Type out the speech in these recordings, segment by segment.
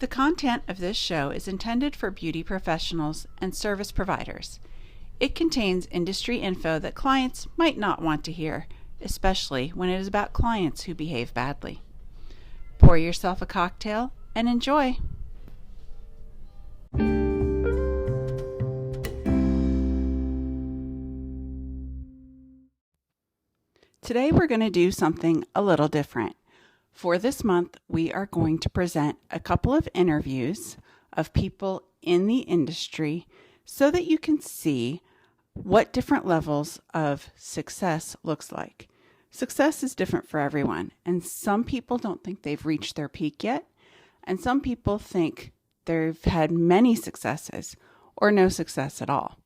The content of this show is intended for beauty professionals and service providers. It contains industry info that clients might not want to hear, especially when it is about clients who behave badly. Pour yourself a cocktail and enjoy. Today we're going to do something a little different. For this month, we are going to present a couple of interviews of people in the industry so that you can see what different levels of success looks like. Success is different for everyone, and some people don't think they've reached their peak yet, and some people think they've had many successes or no success at all.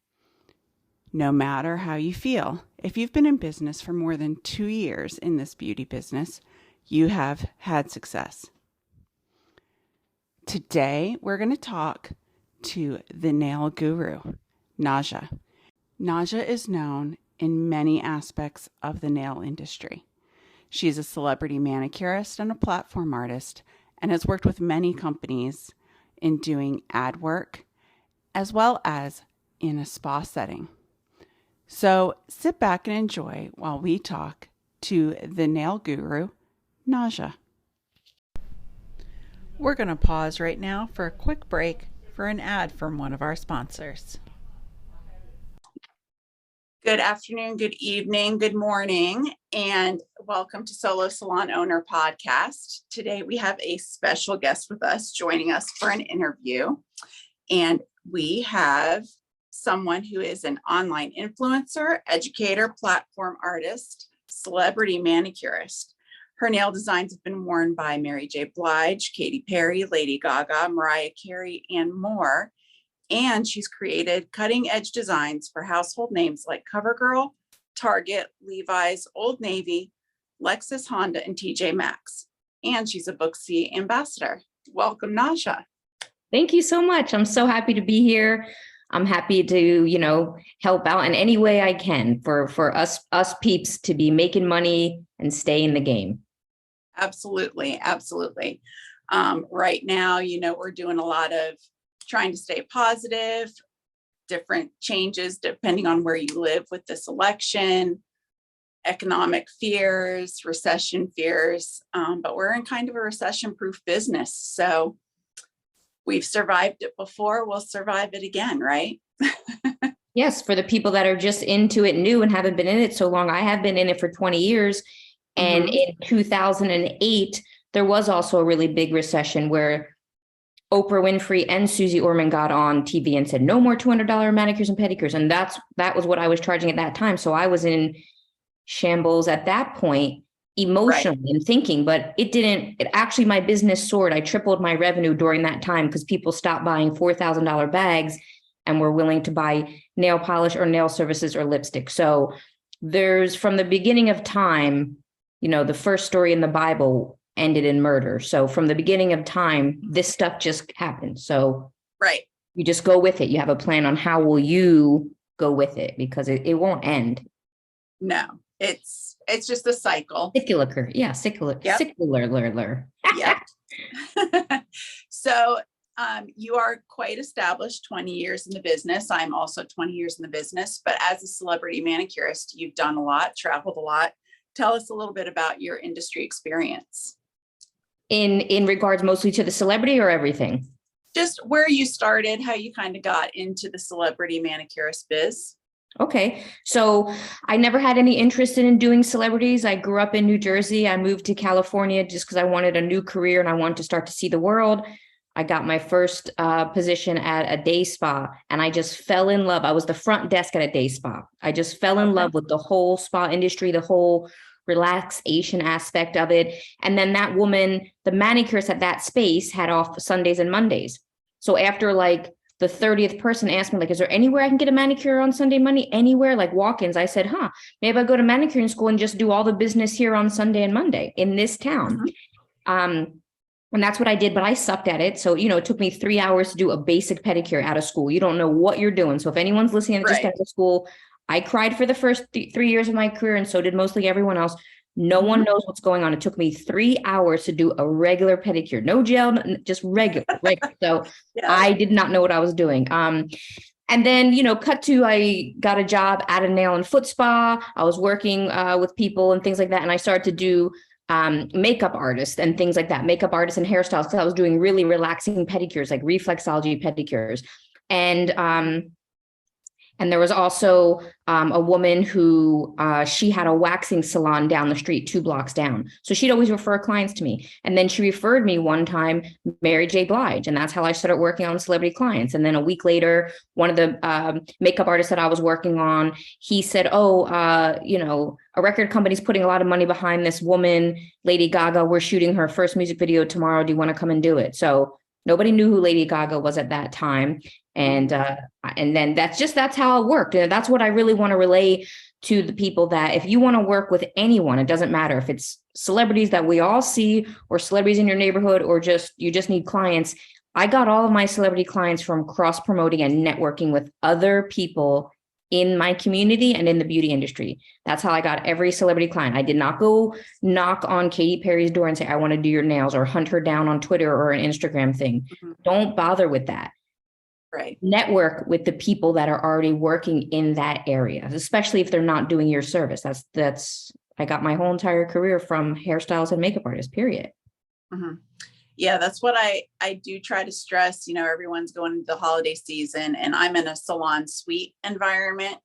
No matter how you feel, if you've been in business for more than 2 years in this beauty business, you have had success. Today, we're going to talk to the nail guru, Naja. Naja is known in many aspects of the nail industry. She's a celebrity manicurist and a platform artist and has worked with many companies in doing ad work as well as in a spa setting. So sit back and enjoy while we talk to the nail guru, Naja. We're going to pause right now for a quick break for an ad from one of our sponsors. Good afternoon, good evening, good morning, and welcome to Solo Salon Owner Podcast. Today we have a special guest with us joining us for an interview, and we have someone who is an online influencer, educator, platform artist, celebrity manicurist. Her nail designs have been worn by Mary J. Blige, Katy Perry, Lady Gaga, Mariah Carey, and more. And she's created cutting-edge designs for household names like CoverGirl, Target, Levi's, Old Navy, Lexus, Honda, and TJ Maxx. And she's a Booksy ambassador. Welcome, Naja. Thank you so much. I'm so happy to be here. I'm happy to, help out in any way I can for us peeps to be making money and stay in the game. Absolutely. Absolutely. Right now, we're doing a lot of trying to stay positive, different changes depending on where you live with this election, economic fears, recession fears, but we're in kind of a recession-proof business. So we've survived it before, we'll survive it again, right? Yes, for the people that are just into it new and haven't been in it so long. I have been in it for 20 years. And in 2008, there was also a really big recession where Oprah Winfrey and Susie Orman got on TV and said, no more $200 manicures and pedicures. And that was what I was charging at that time. So I was in shambles at that point, emotionally and thinking, but it actually, my business soared. I tripled my revenue during that time because people stopped buying $4,000 bags and were willing to buy nail polish or nail services or lipstick. So there's, from the beginning of time, the first story in the Bible ended in murder. So from the beginning of time, this stuff just happened. So you just go with it. You have a plan on how will you go with it, because it won't end. No, it's just a cycle. Secular. Yeah. Secular. Yep. Secular. Yeah. So you are quite established, 20 years in the business. I'm also 20 years in the business, but as a celebrity manicurist, you've done a lot, traveled a lot. Tell us a little bit about your industry experience. In regards mostly to the celebrity or everything? Just where you started, how you kind of got into the celebrity manicurist biz. Okay. So I never had any interest in doing celebrities. I grew up in New Jersey. I moved to California just because I wanted a new career and I wanted to start to see the world. I got my first position at a day spa and I just fell in love. I was the front desk at a day spa. I just fell in love with the whole spa industry, the whole relaxation aspect of it. And then that woman, the manicurist at that space, had off Sundays and Mondays. So after like the 30th person asked me, like, is there anywhere I can get a manicure on Sunday, Monday? Anywhere, like walk-ins? I said, maybe I go to manicuring school and just do all the business here on Sunday and Monday in this town. And that's what I did, but I sucked at it. So, it took me 3 hours to do a basic pedicure out of school. You don't know what you're doing. So if anyone's listening that just got to school, I cried for the first 3 years of my career, and so did mostly everyone else. No one knows what's going on. It took me 3 hours to do a regular pedicure, no gel, just regular. So Yeah. I did not know what I was doing. And then, cut to, I got a job at a nail and foot spa. I was working with people and things like that. And I started to do makeup artists and things like that, makeup artists and hairstyles, because I was doing really relaxing pedicures, like reflexology pedicures. And there was also a woman who she had a waxing salon down the street, 2 blocks down. So she'd always refer clients to me. And then she referred me one time, Mary J. Blige. And that's how I started working on celebrity clients. And then a week later, one of the makeup artists that I was working on, he said, a record company's putting a lot of money behind this woman, Lady Gaga. We're shooting her first music video tomorrow. Do you want to come and do it? So nobody knew who Lady Gaga was at that time. And then that's how it worked. And that's what I really want to relay to the people, that if you want to work with anyone, it doesn't matter if it's celebrities that we all see or celebrities in your neighborhood, or you just need clients. I got all of my celebrity clients from cross promoting and networking with other people in my community and in the beauty industry. That's how I got every celebrity client. I did not go knock on Katy Perry's door and say, I want to do your nails, or hunt her down on Twitter or an Instagram thing. Don't bother with that. Right. Network with the people that are already working in that area, especially if they're not doing your service. I got my whole entire career from hairstylists and makeup artists, period. Yeah, that's what I do try to stress. Everyone's going into the holiday season, and I'm in a salon suite environment,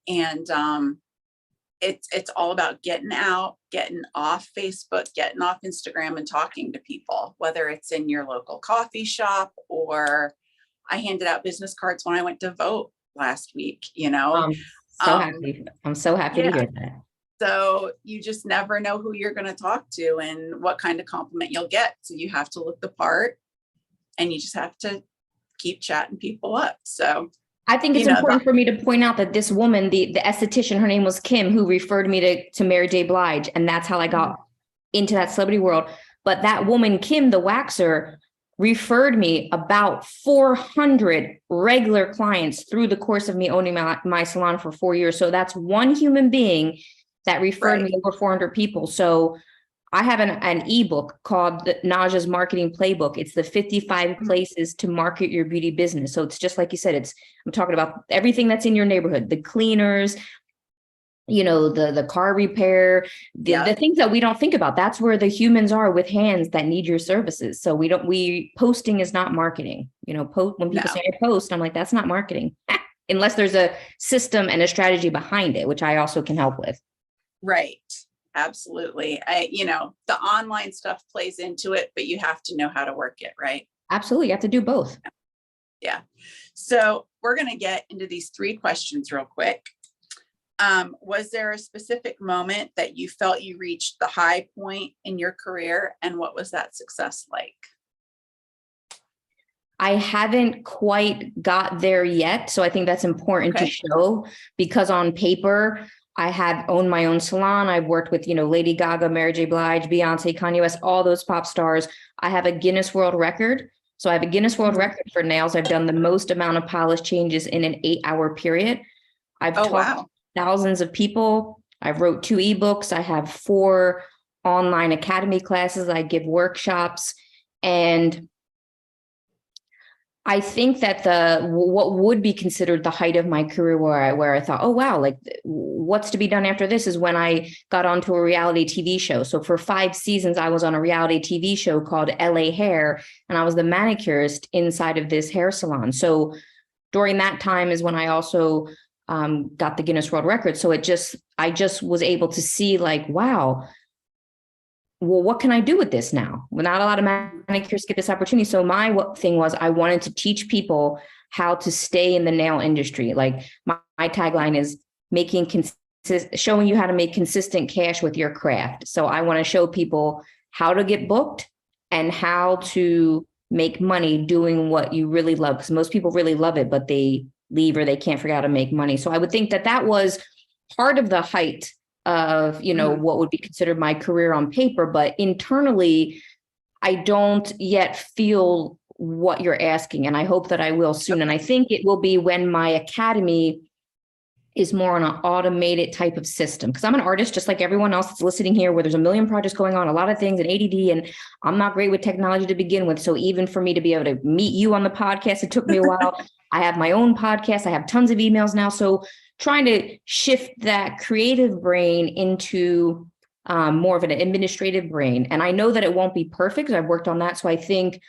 and it's all about getting out, getting off Facebook, getting off Instagram, and talking to people, whether it's in your local coffee shop, or I handed out business cards when I went to vote last week, I'm so happy to hear that. So you just never know who you're going to talk to and what kind of compliment you'll get. So you have to look the part, and you just have to keep chatting people up. So I think it's important for me to point out that this woman, the esthetician, her name was Kim, who referred me to Mary J. Blige. And that's how I got into that celebrity world. But that woman, Kim, the waxer, referred me about 400 regular clients through the course of me owning my salon for 4 years. So that's one human being that referred me over 400 people. So I have an ebook called the Naja's Marketing Playbook. It's the 55 places to market your beauty business. So it's just like you said, I'm talking about everything that's in your neighborhood, the cleaners, the car repair, the things that we don't think about. That's where the humans are with hands that need your services. So posting is not marketing. When people say I post, I'm like, that's not marketing, unless there's a system and a strategy behind it, which I also can help with. Right. Absolutely. The online stuff plays into it, but you have to know how to work it, right? Absolutely. You have to do both. Yeah. So we're going to get into these 3 questions real quick. Was there a specific moment that you felt you reached the high point in your career, and what was that success like? I haven't quite got there yet. So I think that's important to show, because on paper, I have owned my own salon. I've worked with, Lady Gaga, Mary J. Blige, Beyonce, Kanye West, all those pop stars. I have a Guinness World Record. So I have a Guinness World Record for nails. I've done the most amount of polish changes in an 8-hour period. I've taught thousands of people. I've wrote 2 ebooks. I have 4 online academy classes. I give workshops. And I think that what would be considered the height of my career, where I thought, oh, wow, like what's to be done after this, is when I got onto a reality TV show. So for 5 seasons, I was on a reality TV show called LA Hair, and I was the manicurist inside of this hair salon. So during that time is when I also got the Guinness World Record. So I just was able to see, like, wow, well, what can I do with this now? Well, not a lot of manicurists get this opportunity. So my thing was, I wanted to teach people how to stay in the nail industry. Like my tagline is showing you how to make consistent cash with your craft. So I want to show people how to get booked and how to make money doing what you really love. Because most people really love it, but they leave or they can't figure out how to make money. So I would think that was part of the height of, what would be considered my career on paper, but internally, I don't yet feel what you're asking. And I hope that I will soon. And I think it will be when my academy is more on an automated type of system. Because I'm an artist, just like everyone else that's listening here, where there's a million projects going on, a lot of things, and ADD, and I'm not great with technology to begin with. So even for me to be able to meet you on the podcast, it took me a while. I have my own podcast. I have tons of emails now. So trying to shift that creative brain into more of an administrative brain. And I know that it won't be perfect. I've worked on that. So I think,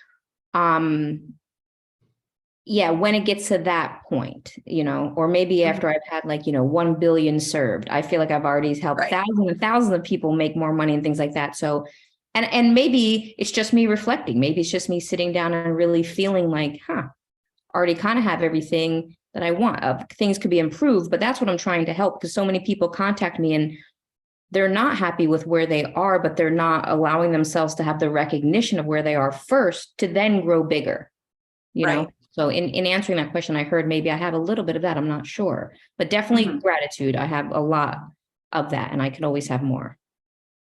yeah, when it gets to that point, or maybe after I've had 1 billion served, I feel like I've already helped thousands and thousands of people make more money and things like that. So, and maybe it's just me reflecting. Maybe it's just me sitting down and really feeling like, already kind of have everything that I want. Things could be improved, but that's what I'm trying to help, because so many people contact me and they're not happy with where they are, but they're not allowing themselves to have the recognition of where they are first to then grow bigger, you know? So in answering that question, I heard maybe I have a little bit of that. I'm not sure, but definitely gratitude. I have a lot of that, and I can always have more.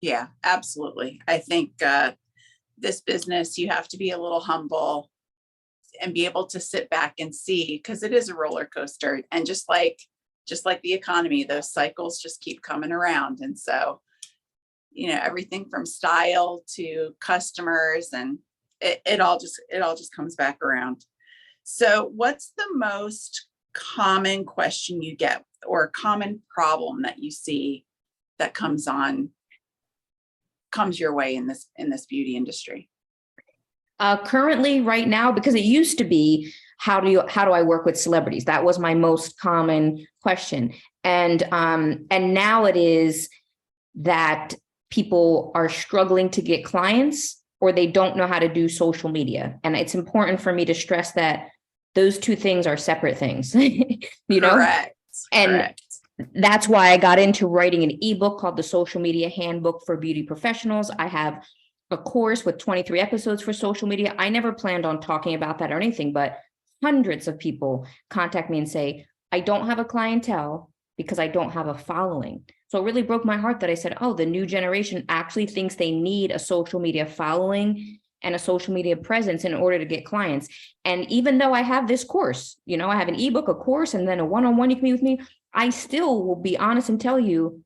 Yeah, absolutely. I think this business, you have to be a little humble and be able to sit back and see, because it is a roller coaster. And just like the economy, those cycles just keep coming around. And so, everything from style to customers, and it all just comes back around. So what's the most common question you get, or a common problem that you see that comes your way in this beauty industry? Currently, right now, because it used to be, how do I work with celebrities? That was my most common question. And now it is that people are struggling to get clients, or they don't know how to do social media. And it's important for me to stress that those two things are separate things, Correct. And that's why I got into writing an ebook called The Social Media Handbook for Beauty Professionals. I have a course with 23 episodes for social media. I never planned on talking about that or anything, but hundreds of people contact me and say, I don't have a clientele because I don't have a following. So it really broke my heart that I said, the new generation actually thinks they need a social media following and a social media presence in order to get clients. And even though I have this course, I have an ebook, a course, and then a one-on-one you can meet with me, I still will be honest and tell you,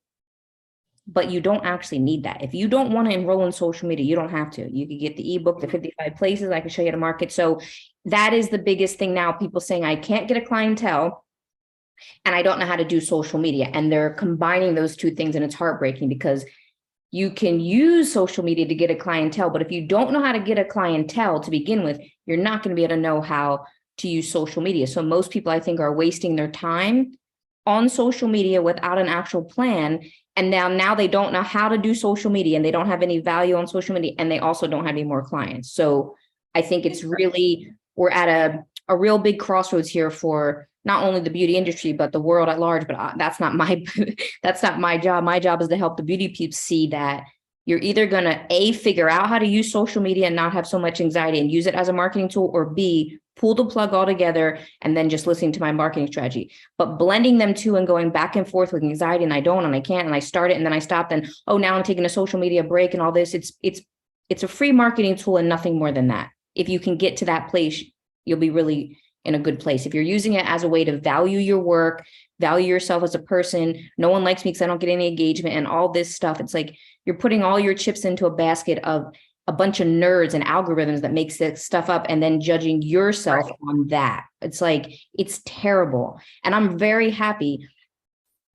but you don't actually need that. If you don't want to enroll in social media, you don't have to. You can get the ebook, the 55 places. I can show you how to market. So that is the biggest thing now. People saying, I can't get a clientele and I don't know how to do social media. And they're combining those two things. And it's heartbreaking, because you can use social media to get a clientele, but if you don't know how to get a clientele to begin with, you're not going to be able to know how to use social media. So most people, I think, are wasting their time on social media without an actual plan. And now they don't know how to do social media, and they don't have any value on social media, and they also don't have any more clients. So I think it's really, we're at a real big crossroads here for not only the beauty industry, but the world at large. But that's not my job. My job is to help the beauty peeps see that you're either going to figure out how to use social media and not have so much anxiety and use it as a marketing tool, or B, pull the plug altogether and then just listening to my marketing strategy. But blending them two and going back and forth with anxiety, and I don't, and I can't, and I start it and then I stop, and now I'm taking a social media break and all this. It's a free marketing tool and nothing more than that. If you can get to that place, you'll be really in a good place. If you're using it as a way to value your work, value yourself as a person, no one likes me because I don't get any engagement and all this stuff. It's like you're putting all your chips into a basket of a bunch of nerds and algorithms that makes this stuff up, and then judging yourself on that. It's like, it's terrible. And I'm very happy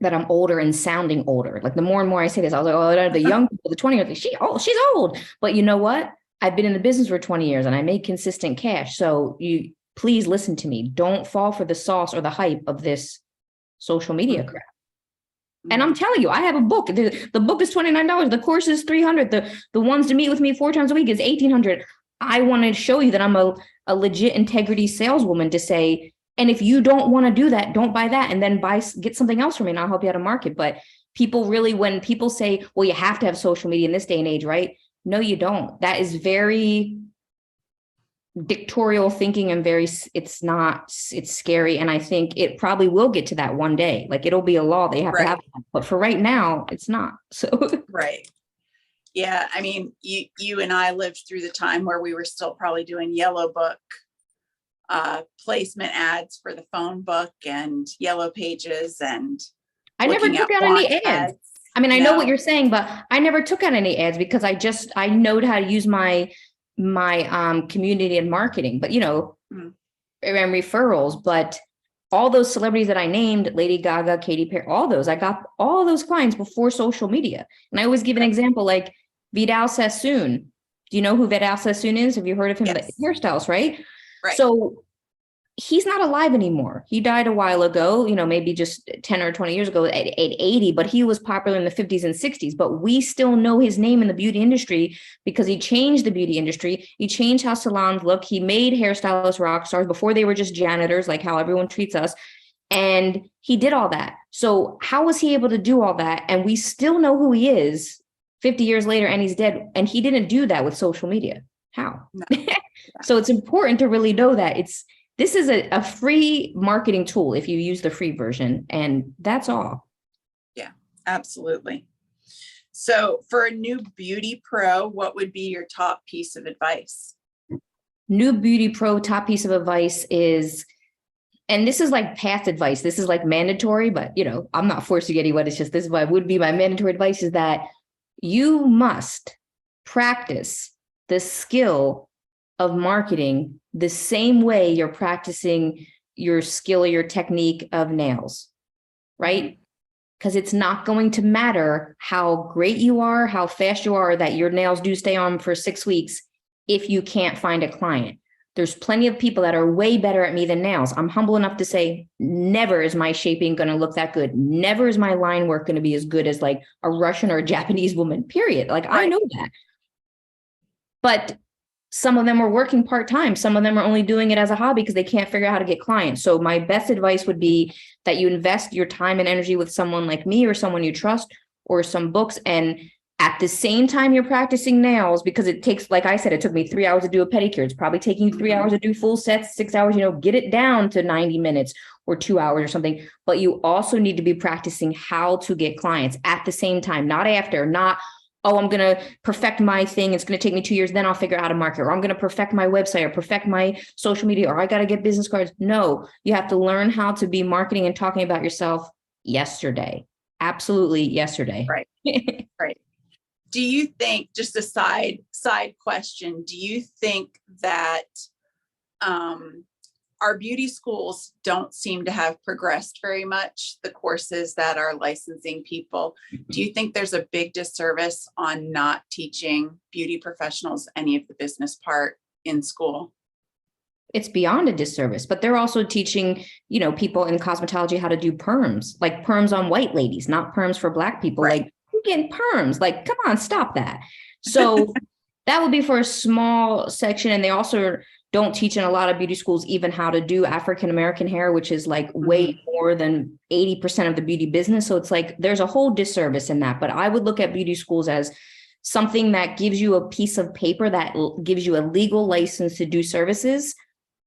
that I'm older and sounding older. Like the more and more I say this, I was like, the young people, the 20-year-olds, she's old. But you know what? I've been in the business for 20 years and I made consistent cash. So please listen to me. Don't fall for the sauce or the hype of this social media crap. And I'm telling you, I have a book. The book is $29. The course is $300. The ones to meet with me 4 times a week is $1,800. I want to show you that I'm a legit integrity saleswoman to say, and if you don't want to do that, don't buy that, and then get something else from me and I'll help you how to market. But people really, when people say, well, you have to have social media in this day and age, right? No, you don't. That is very dictatorial thinking and it's scary. And I think it probably will get to that one day. Like it'll be a law. They have to have that. But for right now, it's not. So right. Yeah. I mean, you and I lived through the time where we were still probably doing yellow book placement ads for the phone book and yellow pages. And I never looking took at out want any ads. ads. I mean, I know what No. you're saying, but I never took out any ads because I know how to use my community and marketing, but Mm. and referrals. But all those celebrities that I named, Lady Gaga, Katy Perry, all those, I got all those clients before social media. And I always give an example like Vidal Sassoon. Do you know who Vidal Sassoon is? Have you heard of him? Yes. The hairstyles, right? Right. So he's not alive anymore. He died a while ago, maybe just 10 or 20 years ago at 80, but he was popular in the 50s and 60s. But we still know his name in the beauty industry because he changed the beauty industry. He changed how salons look. He made hairstylists rock stars before they were just janitors, like how everyone treats us. And he did all that. So how was he able to do all that? And we still know who he is 50 years later, and he's dead. And he didn't do that with social media. How? No. So it's important to really know that this is a free marketing tool if you use the free version, and that's all. Yeah, absolutely. So for a new beauty pro, what would be your top piece of advice? New beauty pro top piece of advice is, and this is like past advice, this is like mandatory, but I'm not forcing anyone. It's just this is what would be my mandatory advice, is that you must practice the skill of marketing the same way you're practicing your skill or your technique of nails, right? Because it's not going to matter how great you are, how fast you are, that your nails do stay on for 6 weeks if you can't find a client. There's plenty of people that are way better at me than nails. I'm humble enough to say, never is my shaping going to look that good. Never is my line work going to be as good as like a Russian or a Japanese woman, period. Like, right. I know that. But some of them are working part-time. Some of them are only doing it as a hobby because they can't figure out how to get clients. So my best advice would be that you invest your time and energy with someone like me or someone you trust, or some books. And at the same time you're practicing nails, because it takes, like I said, it took me 3 hours to do a pedicure. It's probably taking you 3 hours to do full sets, 6 hours, get it down to 90 minutes or 2 hours or something. But you also need to be practicing how to get clients at the same time, not after, not, oh, I'm going to perfect my thing. It's going to take me 2 years. Then I'll figure out how to market, or I'm going to perfect my website or perfect my social media, or I got to get business cards. No, you have to learn how to be marketing and talking about yourself yesterday. Absolutely yesterday. Right. Right. Do you think, just a side question, do you think that our beauty schools don't seem to have progressed very much, the courses that are licensing people? Do you think there's a big disservice on not teaching beauty professionals any of the business part in school? It's beyond a disservice, but they're also teaching, people in cosmetology how to do perms, like perms on white ladies, not perms for Black people. Right. Like, you're getting perms, like, come on, stop that. So that would be for a small section. And they also don't teach in a lot of beauty schools even how to do African-American hair, which is like way more than 80% of the beauty business. So it's like, there's a whole disservice in that. But I would look at beauty schools as something that gives you a piece of paper that gives you a legal license to do services.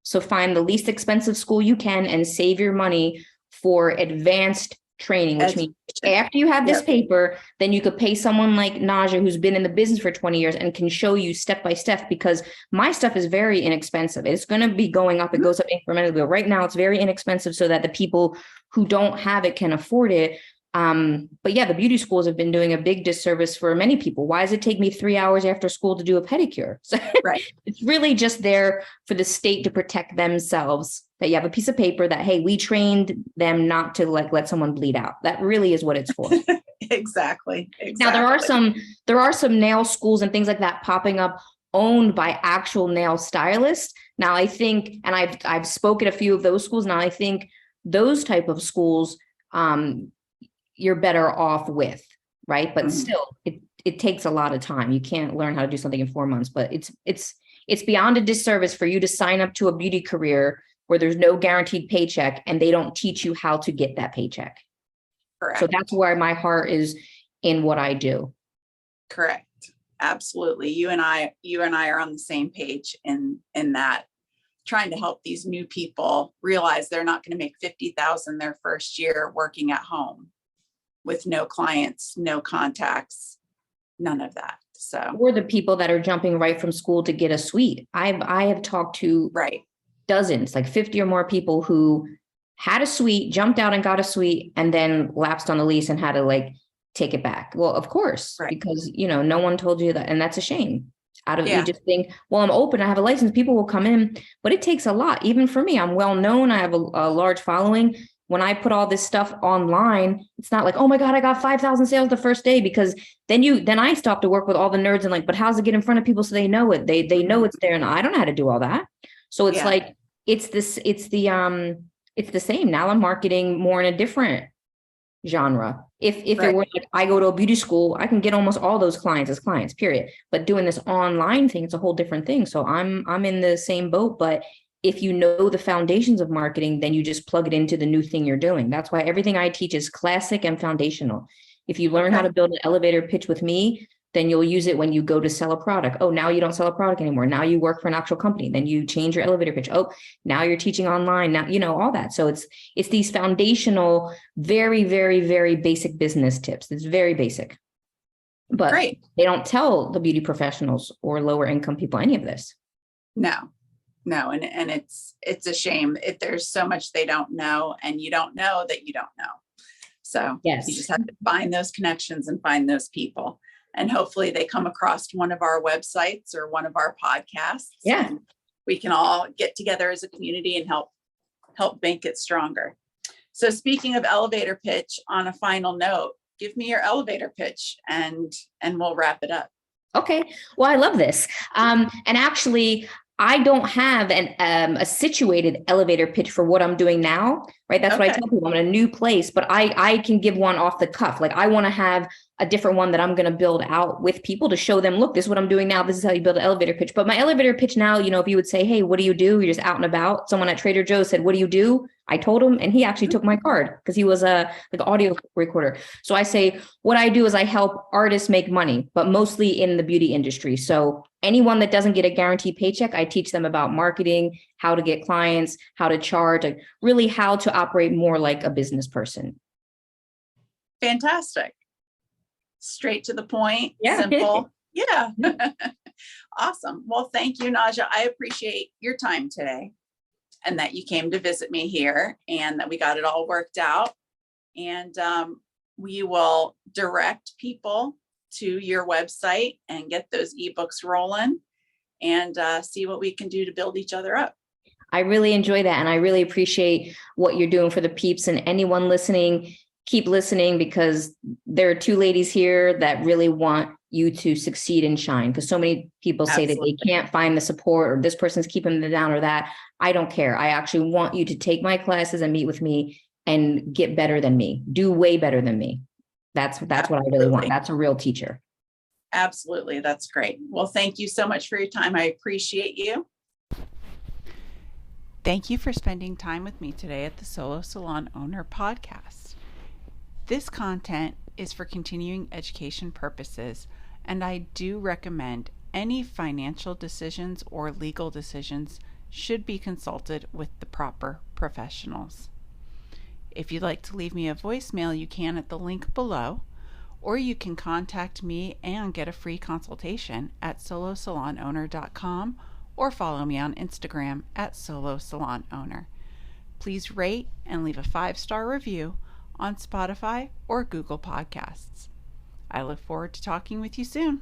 So find the least expensive school you can and save your money for advanced training, which means after you have this paper, then you could pay someone like Naja, who's been in the business for 20 years and can show you step by step, because my stuff is very inexpensive. It's going to be going up. It goes up incrementally. But right now it's very inexpensive so that the people who don't have it can afford it. But yeah, the beauty schools have been doing a big disservice for many people. Why does it take me 3 hours after school to do a pedicure? So right. It's really just there for the state to protect themselves, that you have a piece of paper that, hey, we trained them not to let someone bleed out. That really is what it's for. Exactly. Now there are some nail schools and things like that popping up owned by actual nail stylists. Now I think, and I've spoken a few of those schools. Now I think those type of schools, you're better off with, right? But still, it takes a lot of time. You can't learn how to do something in 4 months, but it's beyond a disservice for you to sign up to a beauty career where there's no guaranteed paycheck and they don't teach you how to get that paycheck. Correct. So that's where my heart is in what I do. Correct. Absolutely. You and I are on the same page in that, trying to help these new people realize they're not going to make $50,000 their first year working at home with no clients, no contacts, none of that. So, or the people that are jumping right from school to get a suite. I have talked to dozens, like 50 or more people who had a suite, jumped out and got a suite, and then lapsed on the lease and had to like take it back. Well, of course, Right. because no one told you that, and that's a shame. You Yeah. just think, well, I'm open, I have a license, people will come in, but it takes a lot. Even for me, I'm well known, I have a large following. When I put all this stuff online, it's not like, oh my God, I got 5,000 sales the first day, because then I stop to work with all the nerds and like, but how's it get in front of people so they know it? They know it's there, and I don't know how to do all that. So it's like, it's the same. Now I'm marketing more in a different genre. If Right. it were like I go to a beauty school, I can get almost all those clients as clients, period. But doing this online thing, it's a whole different thing. So I'm in the same boat, but if you know the foundations of marketing, then you just plug it into the new thing you're doing. That's why everything I teach is classic and foundational. If you learn how to build an elevator pitch with me, then you'll use it when you go to sell a product. Oh, now you don't sell a product anymore. Now you work for an actual company. Then you change your elevator pitch. Oh, now you're teaching online. Now, all that. So it's these foundational, very, very, very basic business tips. It's very basic. But Great. They don't tell the beauty professionals or lower income people any of this. No. And it's a shame. There's so much they don't know, and you don't know that you don't know. So yes, you just have to find those connections and find those people. And hopefully they come across one of our websites or one of our podcasts. Yeah. And we can all get together as a community and help make it stronger. So speaking of elevator pitch, on a final note, give me your elevator pitch and we'll wrap it up. Okay. Well, I love this. And actually, I don't have a situated elevator pitch for what I'm doing now, right? That's what I tell people. I'm in a new place, but I can give one off the cuff. Like I want to have a different one that I'm going to build out with people to show them, look, this is what I'm doing now. This is how you build an elevator pitch. But my elevator pitch now, if you would say, hey, what do you do? You're just out and about. Someone at Trader Joe's said, what do you do? I told him, and he actually took my card because he was like an audio recorder. So I say, what I do is I help artists make money, but mostly in the beauty industry. So anyone that doesn't get a guaranteed paycheck, I teach them about marketing, how to get clients, how to charge, like really how to operate more like a business person. Fantastic. Straight to the point. Yeah. Simple. Yeah. Awesome. Well, thank you, Naja. I appreciate your time today, and that you came to visit me here, and that we got it all worked out. And we will direct people to your website and get those ebooks rolling, and see what we can do to build each other up. I really enjoy that. And I really appreciate what you're doing for the peeps, and anyone listening, keep listening, because there are two ladies here that really want you to succeed and shine. Because so many people say that they can't find the support, or this person's keeping them down, or that. I don't care. I actually want you to take my classes and meet with me and get better than me, do way better than me. That's what I really want. That's a real teacher. Absolutely. That's great. Well, thank you so much for your time. I appreciate you. Thank you for spending time with me today at the Solo Salon Owner Podcast. This content is for continuing education purposes, and I do recommend any financial decisions or legal decisions should be consulted with the proper professionals. If you'd like to leave me a voicemail, you can at the link below, or you can contact me and get a free consultation at solosalownowner.com, or follow me on Instagram at solosalownowner. Please rate and leave a 5-star review on Spotify or Google Podcasts. I look forward to talking with you soon.